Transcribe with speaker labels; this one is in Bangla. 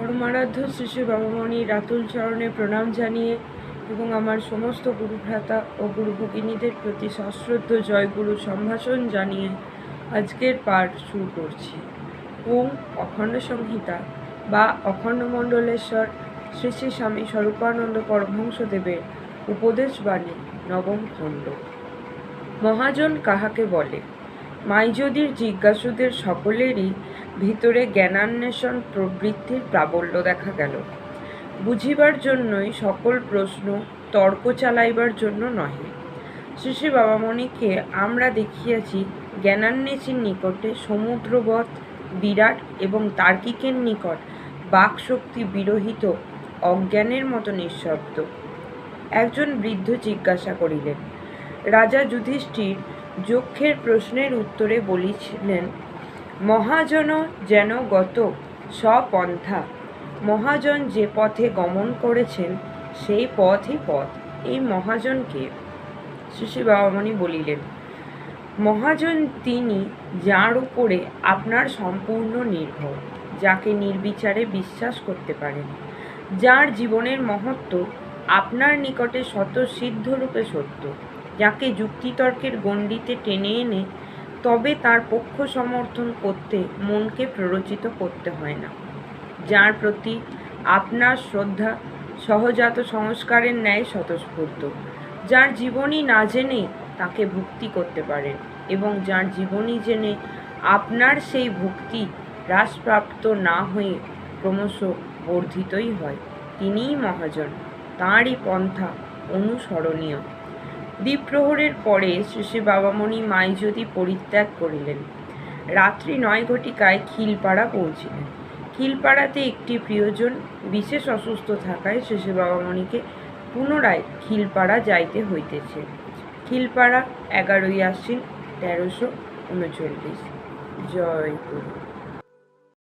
Speaker 1: পরমারাধ্য শ্রী শ্রী বাবামণির রাতুল চরণে প্রণাম জানিয়ে এবং আমার সমস্ত গুরুভ্রাতা ও গুরু ভগিনীদের প্রতি সশ্রদ্ধ জয়গুরু সম্ভাষণ জানিয়ে আজকের পাঠ শুরু করছি। ওম অখণ্ড সংহিতা বা অখণ্ড মণ্ডলেশ্বর শ্রী শ্রী স্বামী স্বরূপানন্দ পরমহংসদেবের উপদেশ বাণী নবম খণ্ড। মহাজন কাহাকে বলে? মাইযদির জিজ্ঞাসুদের সকলেরই ভিতরে জ্ঞানান্বেষণ প্রবৃত্তির প্রাবল্য দেখা গেল। বুঝিবার জন্যই সকল প্রশ্ন, তর্ক চালাইবার জন্য নহে। শ্রী শ্রী বাবামণিকে আমরা দেখিয়াছি জ্ঞানান্বেষীর নিকটে সমুদ্রবৎ বিরাট এবং তার্কিকের নিকট বাকশক্তি বিরহিত অজ্ঞানের মতো নিঃশব্দ। একজন বৃদ্ধ জিজ্ঞাসা করিলেন, রাজা যুধিষ্ঠির যক্ষের প্রশ্নের উত্তরে বলিছিলেন, মহাজন যেন গত স্বপন্থা। মহাজন যে পথে গমন করেছেন সেই পথই পথ। এই মহাজনকে? শ্রী শ্রী বাবামণি বলিলেন, মহাজন তিনি যার উপরে আপনার সম্পূর্ণ নির্ভর, যাকে নির্বিচারে বিশ্বাস করতে পারেন, যার জীবনের মহত্ব আপনার নিকটে স্বতঃসিদ্ধরূপে সত্য, যাকে যুক্তিতর্কের গণ্ডিতে টেনে এনে তবে তার পক্ষ সমর্থন করতে মনকে প্ররোচিত করতে হয় না, যার প্রতি আপনার শ্রদ্ধা সহজাত সংস্কারের ন্যায় স্বতঃস্ফূর্ত, যার জীবনী না জেনে তাকে ভক্তি করতে পারেন এবং যার জীবনী জেনে আপনার সেই ভক্তি হ্রাসপ্রাপ্ত না হয়ে ক্রমশ বর্ধিতই হয়, তিনিই মহাজন। তাঁরই পন্থা অনুসরণীয়। দ্বিপ্রহরের পরে শ্রী শ্রী বাবামণি মাইযদি পরিত্যাগ করিলেন। রাত্রি 9 ঘটিকায় খিলপাড়া পৌঁছিলেন। খিলপাড়াতে একটি প্রিয়জন বিশেষ অসুস্থ থাকায় শ্রী শ্রী বাবামণিকে পুনরায় খিলপাড়া যাইতে হইতেছে। খিলপাড়া 11ই আশ্বিন 1339। জয় গুরু।